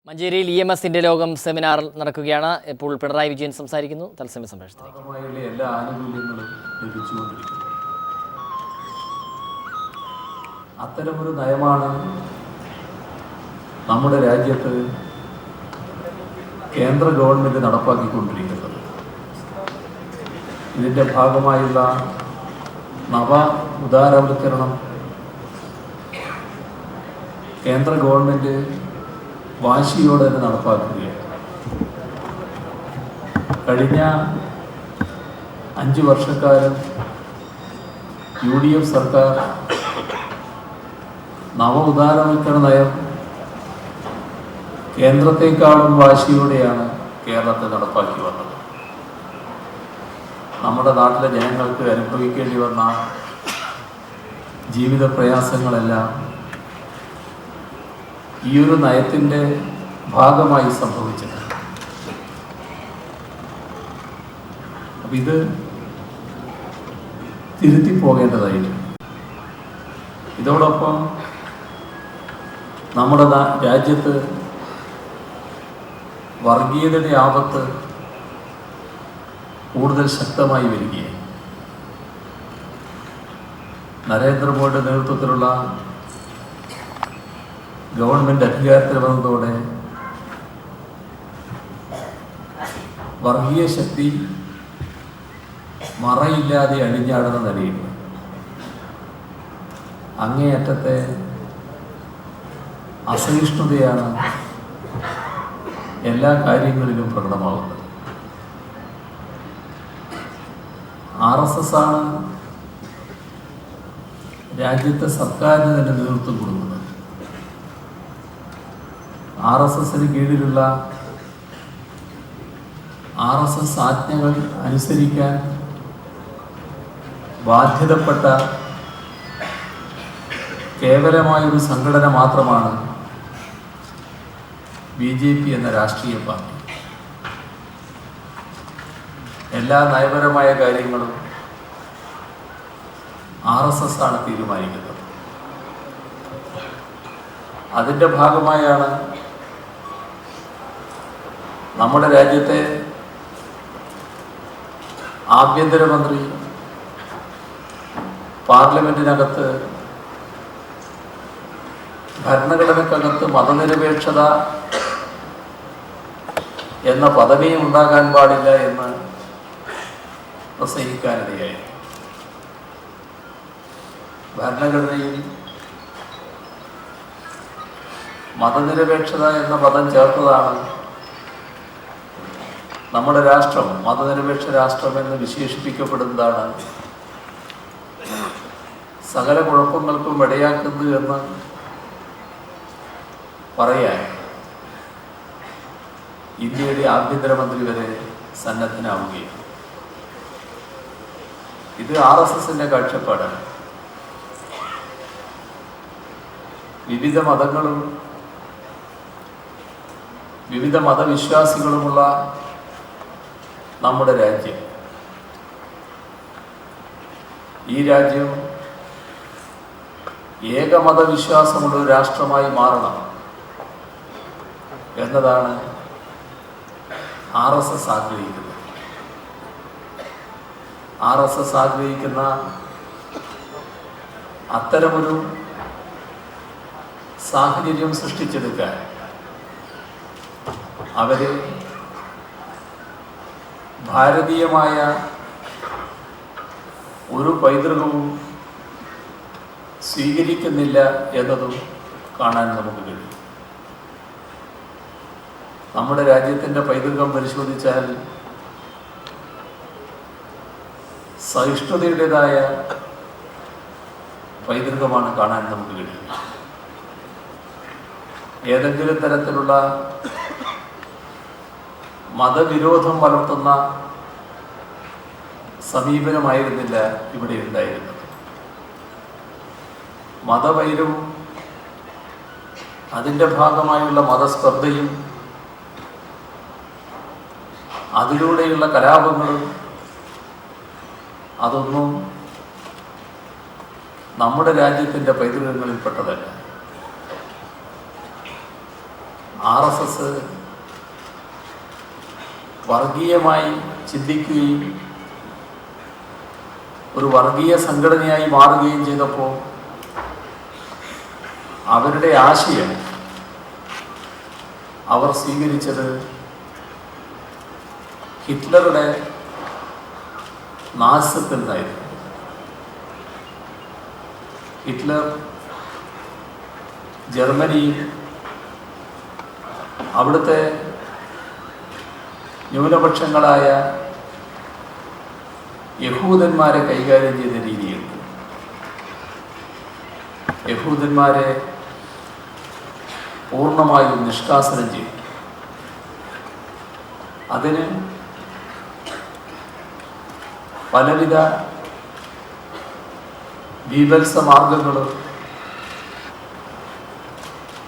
മഞ്ചേരിയിൽ EMSന്റെ ലോകം സെമിനാർ നടക്കുകയാണ്. ഇപ്പോൾ പിണറായി വിജയൻ സംസാരിക്കുന്നു. തത്സമയ സംപ്രേഷണത്തിലേക്ക് എല്ലാ ആനുകൂല്യങ്ങളും ലഭിച്ചുകൊണ്ടിരിക്കുന്നു. അത്തരമൊരു നയമാണ് നമ്മുടെ രാജ്യത്ത് കേന്ദ്ര ഗവൺമെൻറ് നടപ്പാക്കിക്കൊണ്ടിരിക്കുന്നത്. ഇതിൻ്റെ ഭാഗമായുള്ള നവ ഉദാരവൽക്കരണം കേന്ദ്ര ഗവൺമെൻറ് വാശിയോടെ തന്നെ നടപ്പാക്കുകയാണ്. കഴിഞ്ഞ 5 വർഷക്കാലം UDF സർക്കാർ നവ ഉദാരവൽക്കരണ നയം കേന്ദ്രത്തെക്കാളും വാശിയോടെയാണ് കേരളത്തിൽ നടപ്പാക്കി വന്നത്. നമ്മുടെ നാട്ടിലെ ജനങ്ങൾക്ക് അനുഭവിക്കേണ്ടി വന്ന ജീവിത പ്രയാസങ്ങളെല്ലാം ഈ ഒരു നയത്തിൻ്റെ ഭാഗമായി സംഭവിച്ചത്. അപ്പം ഇത് തിരുത്തി പോകേണ്ടതായിട്ടുണ്ട്. ഇതോടൊപ്പം നമ്മുടെ രാജ്യത്ത് വർഗീയതയുടെ ആപത്ത് കൂടുതൽ ശക്തമായി വരികയാണ്. നരേന്ദ്രമോദിയുടെ നേതൃത്വത്തിലുള്ള ഗവൺമെൻറ് അധികാരത്തിൽ വന്നതോടെ വർഗീയ ശക്തി മറയില്ലാതെ അഴിഞ്ഞാടുന്ന നിലയിൽ അങ്ങേയറ്റത്തെ അസഹിഷ്ണുതയാണ് എല്ലാ കാര്യങ്ങളിലും പ്രകടമാകുന്നത്. RSS ആണ് രാജ്യത്തെ സർക്കാരിന് തന്നെ നേതൃത്വം കൊടുക്കുന്നത്. RSSന് കീഴിലുള്ള RSS ആജ്ഞകൾ അനുസരിക്കാൻ ബാധ്യതപ്പെട്ട കേവലമായൊരു സംഘടന മാത്രമാണ് BJP എന്ന രാഷ്ട്രീയ പാർട്ടി. എല്ലാ നയപരമായ കാര്യങ്ങളും RSS ആണ് തീരുമാനിക്കുന്നത്. അതിൻ്റെ ഭാഗമായാണ് നമ്മുടെ രാജ്യത്തെ ആഭ്യന്തരമന്ത്രി പാർലമെന്റിനകത്ത് ഭരണഘടനക്കകത്ത് മതനിരപേക്ഷത എന്ന പദവിയും ഉണ്ടാകാൻ പാടില്ല എന്ന് പ്രസംഗിക്കാനിടയായി. ഭരണഘടനയിൽ മതനിരപേക്ഷത എന്ന പദം ചേർത്തതാണ് നമ്മുടെ രാഷ്ട്രം മതനിരപേക്ഷ രാഷ്ട്രം എന്ന് വിശേഷിപ്പിക്കപ്പെടുന്നതാണ് സകല കുഴപ്പങ്ങൾക്കും ഇടയാക്കുന്നത് എന്ന് പറയാൻ ഇന്ത്യയുടെ ആഭ്യന്തരമന്ത്രി വരെ സന്നദ്ധനാവുകയാണ്. ഇത് RSSന്റെ കാഴ്ചപ്പാടാണ്. വിവിധ മതങ്ങളും വിവിധ മതവിശ്വാസികളുമുള്ള നമ്മുടെ രാജ്യം, ഈ രാജ്യം ഏകമതവിശ്വാസമുള്ള ഒരു രാഷ്ട്രമായി മാറണം എന്നതാണ് RSS ആഗ്രഹിക്കുന്നത്. RSS ആഗ്രഹിക്കുന്ന അത്തരമൊരു സാഹചര്യം സൃഷ്ടിച്ചെടുക്കാൻ അവര് ഭാരതീയമായ ഒരു പൈതൃകവും സ്വീകരിക്കുന്നില്ല എന്നതും കാണാൻ നമുക്ക് കഴിയും. നമ്മുടെ രാജ്യത്തിൻ്റെ പൈതൃകം പരിശോധിച്ചാൽ സഹിഷ്ണുതയുടേതായ പൈതൃകമാണ് കാണാൻ നമുക്ക് കഴിയും. ഏതെങ്കിലും തരത്തിലുള്ള മതവിരോധം വളർത്തുന്ന സമീപനമായിരുന്നില്ല ഇവിടെ ഉണ്ടായിരുന്നത്. മതവൈരവും അതിൻ്റെ ഭാഗമായുള്ള മതസ്പർദ്ധയും അതിലൂടെയുള്ള കലാപങ്ങളും അതൊന്നും നമ്മുടെ രാജ്യത്തിൻ്റെ പൈതൃകങ്ങളിൽപ്പെട്ടതല്ല. RSS വർഗീയമായി ചിന്തിക്കുകയും ഒരു വർഗീയ സംഘടനയായി മാറുകയും ചെയ്തപ്പോൾ അവരുടെ ആശയം അവർ സ്വീകരിച്ചത് ഹിറ്റ്ലറുടെ നാസിസത്തിൽ നിന്നായിരുന്നു. ഹിറ്റ്ലർ ജർമ്മനിയിൽ അവിടുത്തെ ന്യൂനപക്ഷങ്ങളായ യഹൂദന്മാരെ കൈകാര്യം ചെയ്ത രീതിയുണ്ട്. യഹൂദന്മാരെ പൂർണ്ണമായും നിഷ്കാസനം ചെയ്തു. അതിന് പലവിധ ബീഭത്സ മാർഗങ്ങളും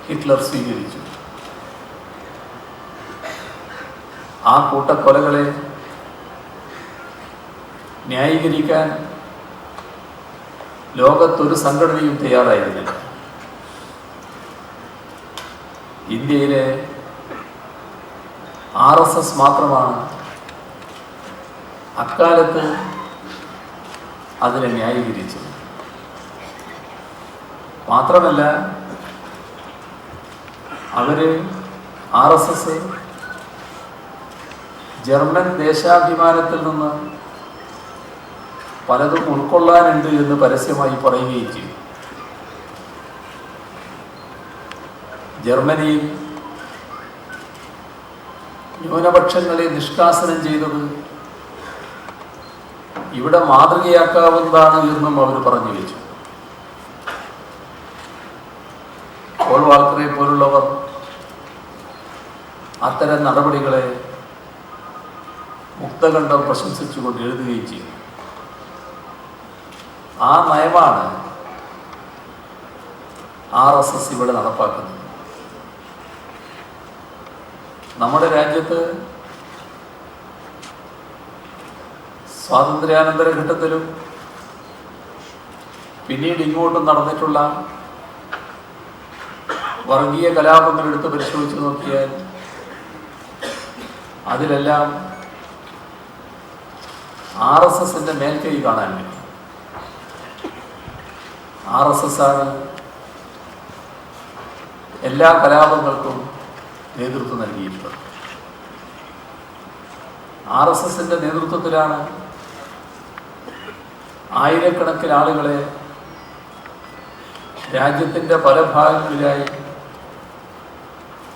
ഹിറ്റ്ലർ സ്വീകരിച്ചു. ആ കൂട്ടക്കൊലകളെ ന്യായീകരിക്കാൻ ലോകത്തൊരു സംഘടനയും തയ്യാറായിരുന്നില്ല. ഇന്ത്യയിലെ RSS മാത്രമാണ് അക്കാലത്ത് അതിനെ ന്യായീകരിച്ചത്. മാത്രമല്ല, RSS ജർമ്മൻ ദേശാഭിമാനത്തിൽ നിന്ന് പലതും ഉൾക്കൊള്ളാനുണ്ട് എന്ന് പരസ്യമായി പറയുകയും ചെയ്തു. ജർമ്മനിയിൽ ന്യൂനപക്ഷങ്ങളെ നിഷ്കാസനം ചെയ്തത് ഇവിടെ മാതൃകയാക്കാവുന്നതാണ് എന്നും അവർ പറഞ്ഞു വെച്ചു. പോൾ വാൾക്കറെ പോലുള്ളവർ അത്തരം നടപടികളെ മുക്തകണ്ഠം പ്രശംസിച്ചുകൊണ്ട് എഴുതുകയും ചെയ്തു. ആ നയമാണ് RSS ഇവിടെ നടപ്പാക്കുന്നത്. നമ്മുടെ രാജ്യത്ത് സ്വാതന്ത്ര്യാനന്തര ഘട്ടത്തിലും പിന്നീട് ഇങ്ങോട്ടും നടന്നിട്ടുള്ള വർഗീയ കലാപങ്ങൾ എടുത്ത് പരിശോധിച്ച് നോക്കിയാൽ അതിലെല്ലാം RSSന്റെ മേൽക്കൈ കാണാൻ കഴിയും. RSS ആണ് എല്ലാ കലാപങ്ങൾക്കും നേതൃത്വം നൽകിയിട്ടുള്ളത്. RSSന്റെ നേതൃത്വത്തിലാണ് ആയിരക്കണക്കിന് ആളുകളെ രാജ്യത്തിൻ്റെ പല ഭാഗങ്ങളിലായി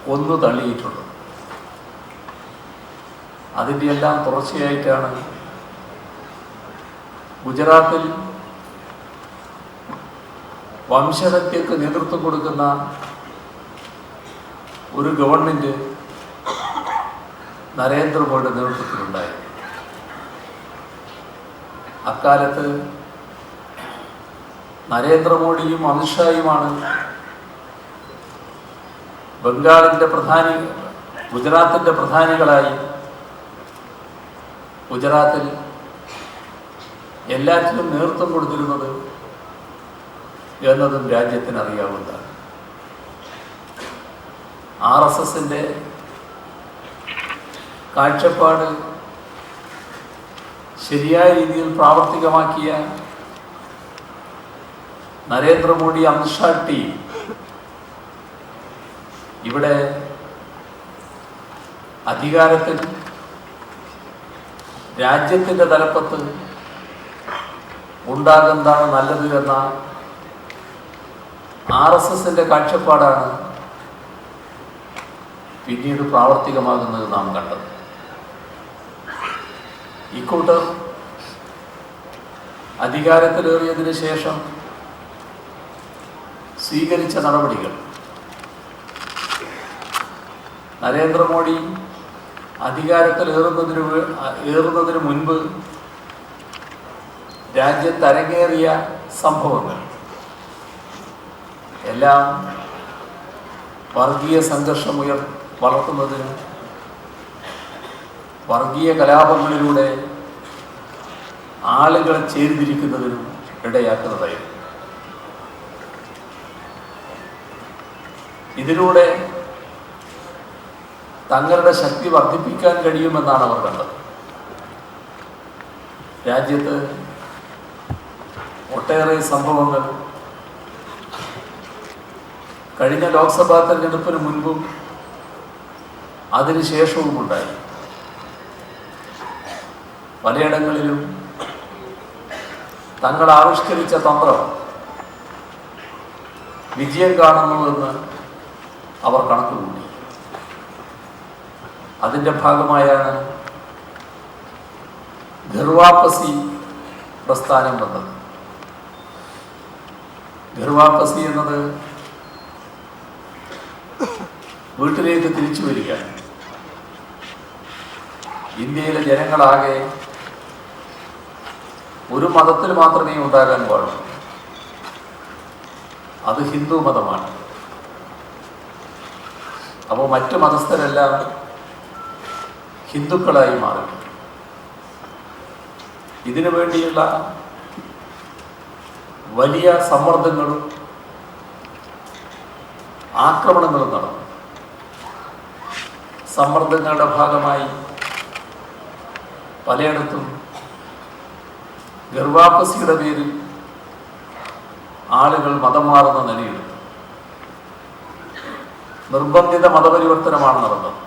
കൊന്നു തള്ളിയിട്ടുള്ളത്. അതിൻ്റെ എല്ലാം തുടർച്ചയായിട്ടാണ് ഗുജറാത്തിൽ വംശഹത്യക്ക് നേതൃത്വം കൊടുക്കുന്ന ഒരു ഗവൺമെൻറ് നരേന്ദ്രമോദിയുടെ നേതൃത്വത്തിലുണ്ടായി. അക്കാലത്ത് നരേന്ദ്രമോദിയും അമിത്ഷായുമാണ് ഗുജറാത്തിൻ്റെ പ്രധാനികളായി ഗുജറാത്തിൽ എല്ലാറ്റിനും നേതൃത്വം കൊടുത്തിരുന്നത് എന്നതും രാജ്യത്തിന് അറിയാവുന്നതാണ്. RSSന്റെ കാഴ്ചപ്പാട് ശരിയായ രീതിയിൽ പ്രാവർത്തികമാക്കിയ നരേന്ദ്രമോദി അമിത്ഷാ ടീം ഇവിടെ അധികാരത്തിൽ രാജ്യത്തിൻ്റെ തലപ്പത്ത് ഉണ്ടാകുന്നതാണ് നല്ലത് എന്ന RSSന്റെ കാഴ്ചപ്പാടാണ് പിന്നീട് പ്രാവർത്തികമാകുന്നത് നാം കണ്ടത്. ഇക്കൂട്ടർ അധികാരത്തിലേറിയതിനു ശേഷം സ്വീകരിച്ച നടപടികൾ നരേന്ദ്രമോദി അധികാരത്തിലേറുന്നതിന് മുൻപ് രാജ്യത്തരങ്ങേറിയ സംഭവങ്ങൾ എല്ലാം വർഗീയ സംഘർഷം വളർത്തുന്നതിനും വർഗീയ കലാപങ്ങളിലൂടെ ആളുകളെ ചേർന്നിരിക്കുന്നതിനും ഇടയാക്കുന്നതായിരുന്നു. ഇതിലൂടെ തങ്ങളുടെ ശക്തി വർദ്ധിപ്പിക്കാൻ കഴിയുമെന്നാണ് അവർ കണ്ടത്. രാജ്യത്ത് ഒട്ടേറെ സംഭവങ്ങൾ കഴിഞ്ഞ ലോക്സഭാ തെരഞ്ഞെടുപ്പിന് മുൻപും അതിനുശേഷവും ഉണ്ടായി. പലയിടങ്ങളിലും തങ്ങൾ ആവിഷ്കരിച്ച തന്ത്രം വിജയം കാണുന്നുവെന്ന് അവർ കണക്കുകൂട്ടി. അതിൻ്റെ ഭാഗമായാണ് ഘർവാപ്പസി പ്രസ്ഥാനം വന്നത്. ഘർവാപ്പസി എന്നത് വീട്ടിലേക്ക് തിരിച്ചു വരിക. ഇന്ത്യയിലെ ജനങ്ങളാകെ ഒരു മതത്തിൽ മാത്രമേ ഉണ്ടാകാൻ പാടുള്ളൂ. അത് ഹിന്ദു മതമാണ്. അപ്പോൾ മറ്റു മതസ്ഥരെല്ലാം ഹിന്ദുക്കളായി മാറി. ഇതിനു വേണ്ടിയുള്ള വലിയ സമ്മർദ്ദങ്ങളും ആക്രമണങ്ങളും നടന്നു. സമ്മർദ്ദങ്ങളുടെ ഭാഗമായി പലയിടത്തും ഗർവാപ്പസിയുടെ പേരിൽ ആളുകൾ മതം മാറുന്ന നിലയെടുത്തു. നിർബന്ധിത മതപരിവർത്തനമാണ് നടന്നത്.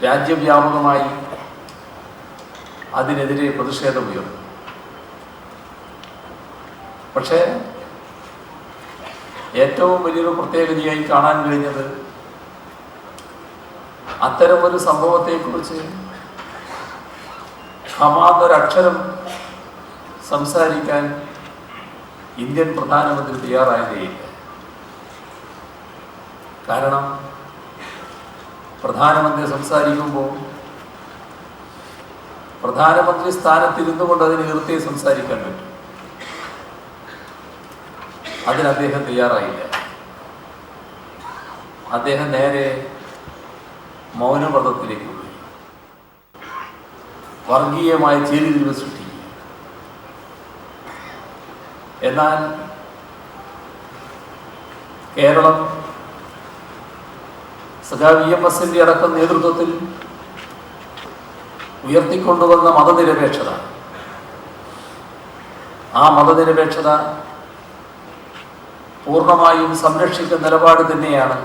രാജ്യവ്യാപകമായി അതിനെതിരെ പ്രതിഷേധമുയർന്നു. പക്ഷേ ഏറ്റവും വലിയൊരു പ്രത്യേകതയായി കാണാൻ കഴിഞ്ഞത് അത്തരമൊരു സംഭവത്തെക്കുറിച്ച് ഹമാന്നൊരക്ഷരം സംസാരിക്കാൻ ഇന്ത്യൻ പ്രധാനമന്ത്രി തയ്യാറായതേയില്ല. കാരണം പ്രധാനമന്ത്രി സംസാരിക്കുമ്പോൾ പ്രധാനമന്ത്രി സ്ഥാനത്തിരുന്നു കൊണ്ട് അതിന് നിർത്തി സംസാരിക്കാൻ പറ്റും. അതിന് അദ്ദേഹം തയ്യാറായില്ല. അദ്ദേഹം നേരെ മൗനവ്രതത്തിലേക്ക് പോയി. വർഗീയമായ ചേരിതിരിവ് സൃഷ്ടിക്കുക. എന്നാൽ കേരളം സഖാ VMSന്റെ അടക്കം നേതൃത്വത്തിൽ ഉയർത്തിക്കൊണ്ടുവന്ന മതനിരപേക്ഷത, ആ മതനിരപേക്ഷത പൂർണ്ണമായും സംരക്ഷിക്കുന്ന നിലപാട് തന്നെയാണ്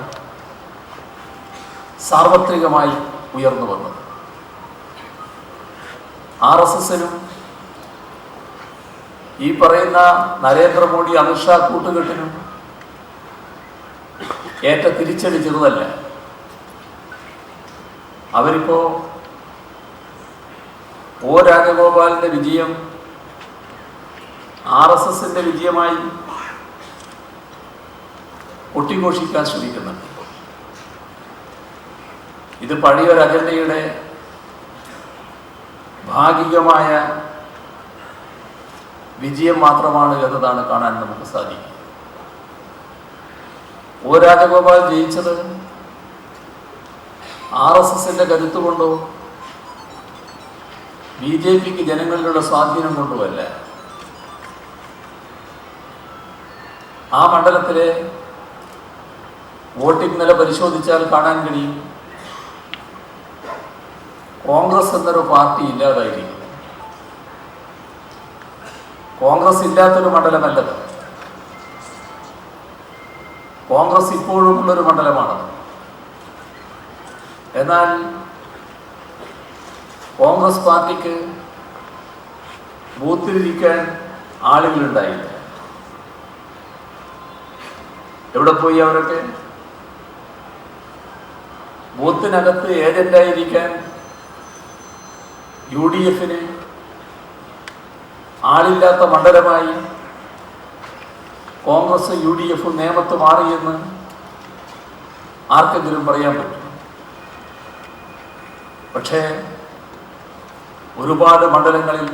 സാർവത്രികമായി ഉയർന്നു വന്നത്. RSSനും ഈ പറയുന്ന നരേന്ദ്രമോദി അമിത്ഷാ കൂട്ടുകെട്ടിനും ഏറ്റ തിരിച്ചടി ചെറുതല്ല. അവരിപ്പോ O രാജഗോപാലിന്റെ വിജയം RSSന്റെ വിജയമായി കൊട്ടിഘോഷിക്കാൻ ശ്രമിക്കുന്നുണ്ട്. ഇത് പഴയൊരു അജണ്ടയുടെ ഭാഗികമായ വിജയം മാത്രമാണ് എന്നതാണ് കാണാൻ നമുക്ക് സാധിക്കും. O രാജഗോപാൽ ജയിച്ചത് RSSന്റെ കരുത്ത് കൊണ്ടോ BJPക്ക് ജനങ്ങളിലുള്ള സ്വാധീനം കൊണ്ടുമല്ല. ആ മണ്ഡലത്തിലെ വോട്ടിംഗ് നില പരിശോധിച്ചാൽ കാണാൻ കഴിയും കോൺഗ്രസ് എന്നൊരു പാർട്ടി ഇല്ലാതായിരിക്കും. കോൺഗ്രസ് ഇല്ലാത്തൊരു മണ്ഡലമല്ലത്. കോൺഗ്രസ് ഇപ്പോഴും ഉള്ളൊരു മണ്ഡലമാണത്. എന്നാൽ കോൺഗ്രസ് പാർട്ടിക്ക് ബൂത്തിലിരിക്കാൻ ആളുകളുണ്ടായില്ല. എവിടെ പോയി അവരൊക്കെ? ബൂത്തിനകത്ത് ഏജന്റായിരിക്കാൻ UDFന് ആളില്ലാത്ത മണ്ഡലമായി കോൺഗ്രസ് UDF നിയമത്ത് മാറിയെന്ന് ആർക്കെങ്കിലും പറയാൻ പറ്റും? പക്ഷേ ഒരുപാട് മണ്ഡലങ്ങളിൽ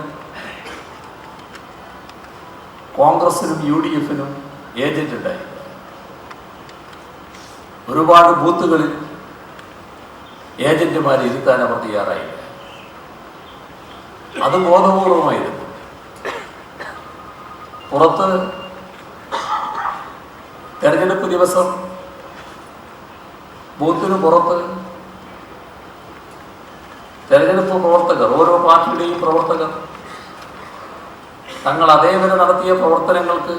കോൺഗ്രസിനും UDFനും ഏജന്റ് ഉണ്ടായി. ഒരുപാട് ബൂത്തുകളിൽ ഏജന്റുമാരെ ഇരുത്താൻ അവർ തയ്യാറായില്ല. അത് ബോധപൂർവമായിരുന്നു. പുറത്ത് തെരഞ്ഞെടുപ്പ് ദിവസം ബൂത്തിനു പുറത്ത് തെരഞ്ഞെടുപ്പ് പ്രവർത്തകർ, ഓരോ പാർട്ടിയുടെയും പ്രവർത്തകർ തങ്ങൾ അതേവരെ നടത്തിയ പ്രവർത്തനങ്ങൾക്ക്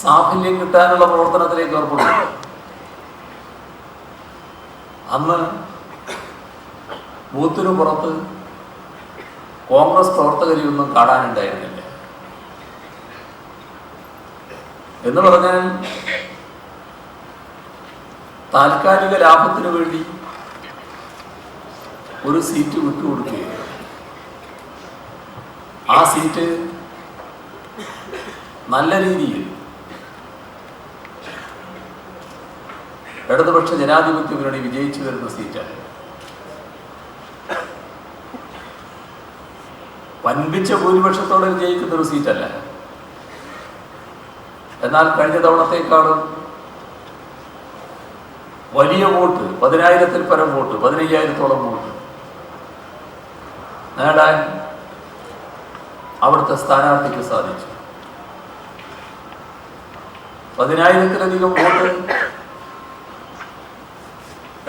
സാഫല്യം കിട്ടാനുള്ള പ്രവർത്തനത്തിലേക്ക് ഏർപ്പെടുന്നു. അന്ന് ബൂത്തിനു പുറത്ത് കോൺഗ്രസ് പ്രവർത്തകരെയൊന്നും കാണാനുണ്ടായിരുന്നില്ല. എന്ന് പറഞ്ഞാൽ താൽക്കാലിക ലാഭത്തിനു വേണ്ടി ഒരു സീറ്റ് വിട്ടുകൊടുക്കുകയും ആ സീറ്റ് നല്ല രീതിയിൽ ഇടതുപക്ഷ ജനാധിപത്യ മുന്നണി വിജയിച്ചു വരുന്ന സീറ്റാണ്. വൻപിച്ച ഭൂരിപക്ഷത്തോടെ വിജയിക്കുന്ന ഒരു സീറ്റല്ല. എന്നാൽ കഴിഞ്ഞ തവണത്തേക്കാളും വലിയ വോട്ട്, 10,000-ൽ പരം വോട്ട്, 15,000-ഓളം വോട്ട് നേടാൻ അവിടുത്തെ സ്ഥാനാർത്ഥിക്ക് സാധിച്ചു. 10,000-ലധികം വോട്ട്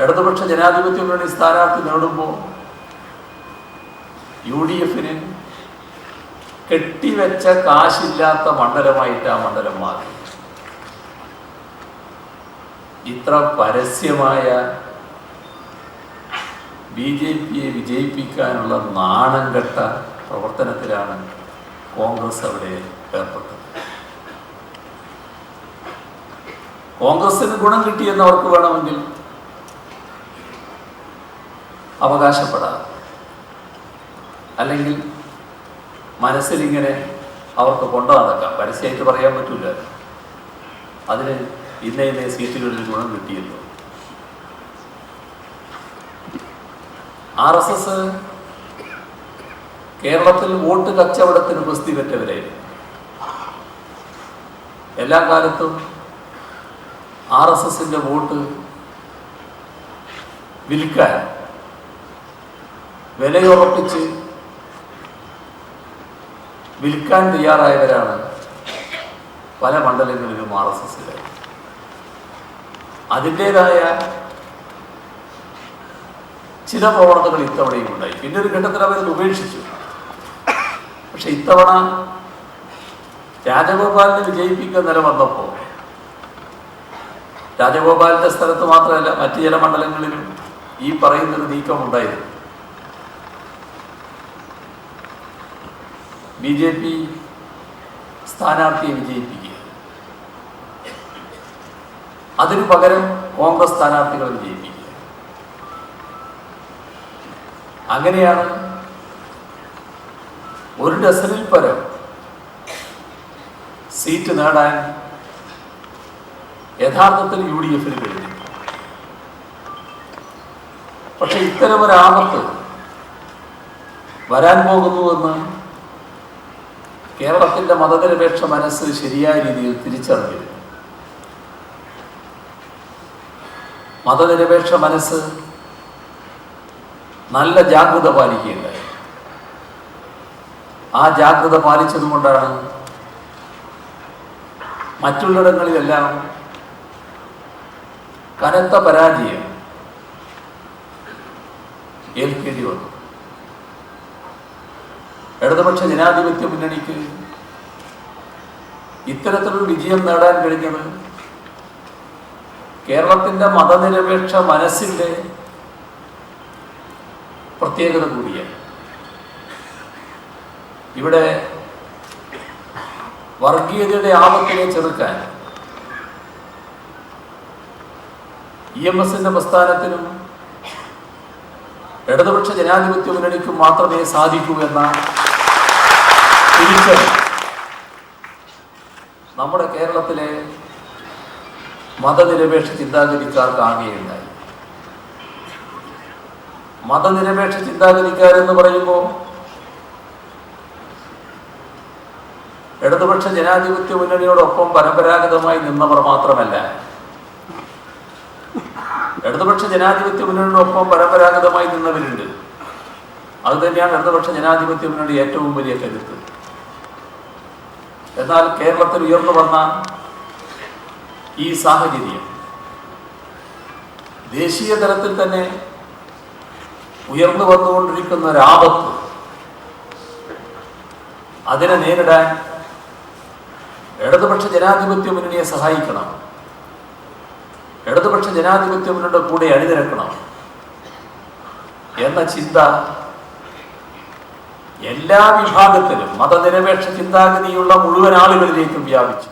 ഇടതുപക്ഷ ജനാധിപത്യ മുന്നണി സ്ഥാനാർത്ഥി നേടുമ്പോൾ UDF-ന് കെട്ടിവെച്ച കാശില്ലാത്ത മണ്ഡലമായിട്ട് ആ മണ്ഡലം മാറി. ഇത്ര പരസ്യമായ BJP-യെ വിജയിപ്പിക്കാനുള്ള നാണം കെട്ട പ്രവർത്തനത്തിലാണ് കോൺഗ്രസ് അവിടെ ഏർപ്പെട്ടത്. കോൺഗ്രസിന് ഗുണം കിട്ടിയെന്ന് അവർക്ക് വേണമെങ്കിൽ അവകാശപ്പെടാം. അല്ലെങ്കിൽ മനസ്സിലിങ്ങനെ അവർക്ക് കൊണ്ടു നടക്കാം. പരസ്യമായിട്ട് പറയാൻ പറ്റില്ല അതിന് ഇന്ന സീറ്റുകളിൽ ഗുണം കിട്ടിയല്ലോ. RSS കേരളത്തിൽ വോട്ട് കച്ചവടത്തിന് കുസ്തി പറ്റവരായിരുന്നു. എല്ലാ കാലത്തും RSSന്റെ വോട്ട് വിൽക്കാൻ വിലയുറപ്പിച്ച് വിൽക്കാൻ തയ്യാറായവരാണ് പല മണ്ഡലങ്ങളിലും RSSലെ. അതിൻ്റെതായ ചില പ്രവണതകൾ ഇത്തവണയും ഉണ്ടായി. പിന്നെ ഒരു ഘട്ടത്തിൽ അവരത് ഉപേക്ഷിച്ചു. പക്ഷെ ഇത്തവണ രാജഗോപാലിനെ വിജയിപ്പിക്കാൻ നില വന്നപ്പോൾ രാജഗോപാലിന്റെ സ്ഥലത്ത് മാത്രമല്ല മറ്റു ചില മണ്ഡലങ്ങളിലും ഈ പറയുന്നൊരു നീക്കമുണ്ടായിരുന്നു. BJP സ്ഥാനാർത്ഥിയെ വിജയിപ്പിക്കുക, അതിനു പകരം കോൺഗ്രസ് സ്ഥാനാർത്ഥികളെ വിജയിപ്പിക്കുക. അങ്ങനെയാണ് ഒരു ഡസനിൽ പരം സീറ്റ് നേടാൻ യഥാർത്ഥത്തിൽ UDF-ന് കഴിഞ്ഞു. പക്ഷെ ഇത്തരമൊരാപത്ത് വരാൻ പോകുന്നുവെന്ന് കേരളത്തിൻ്റെ മതനിരപേക്ഷ മനസ്സ് ശരിയായ രീതിയിൽ തിരിച്ചറിഞ്ഞിരുന്നു. മതനിരപേക്ഷ മനസ്സ് നല്ല ജാഗ്രത പാലിക്കുകയുണ്ടായി. ആ ജാഗ്രത പാലിച്ചതുകൊണ്ടാണ് മറ്റുള്ളിടങ്ങളിലെല്ലാം കനത്ത പരാജയം ഏൽക്കേണ്ടി വന്നു. ഇടതുപക്ഷ ജനാധിപത്യ മുന്നണിക്ക് ഇത്തരത്തിലൊരു വിജയം നേടാൻ കഴിഞ്ഞത് കേരളത്തിൻ്റെ മതനിരപേക്ഷ മനസ്സിൻ്റെ പ്രത്യേകത കൂടിയാണ്. ഇവിടെ വർഗീയതയുടെ ആപത്തിനെ ചെറുക്കാൻ EMSന്റെ പ്രസ്ഥാനത്തിനും ഇടതുപക്ഷ ജനാധിപത്യ മുന്നണിക്കും മാത്രമേ സാധിക്കൂ എന്ന തിരിച്ചറിവ് നമ്മുടെ കേരളത്തിലെ മതനിരപേക്ഷ ചിന്താഗതിക്കാർക്ക് ആകെയുണ്ടായി. മതനിരപേക്ഷ ചിന്താഗതിക്കാരെന്ന് പറയുമ്പോൾ ഇടതുപക്ഷ ജനാധിപത്യ മുന്നണിയോടൊപ്പം പരമ്പരാഗതമായി നിന്നവർ മാത്രമല്ല, ഇടതുപക്ഷ ജനാധിപത്യ മുന്നണിയോടൊപ്പം പരമ്പരാഗതമായി നിന്നവരുണ്ട്. അത് തന്നെയാണ് ഇടതുപക്ഷ ജനാധിപത്യ മുന്നണി ഏറ്റവും വലിയ കരുത്ത്. എന്നാൽ കേരളത്തിൽ ഉയർന്നു വന്ന ഈ സാഹചര്യം ദേശീയ തലത്തിൽ തന്നെ ഉയർന്നു വന്നുകൊണ്ടിരിക്കുന്ന ഒരാപത്ത്, അതിനെ നേരിടാൻ ഇടതുപക്ഷ ജനാധിപത്യ മുന്നണിയെ സഹായിക്കണം, ഇടതുപക്ഷ ജനാധിപത്യ മുന്നണിയുടെ കൂടെ അണിനിരക്കണം എന്ന ചിന്ത എല്ലാ വിഭാഗത്തിലും മതനിരപേക്ഷ ചിന്താഗതിയുള്ള മുഴുവൻ ആളുകളിലേക്കും വ്യാപിച്ചു.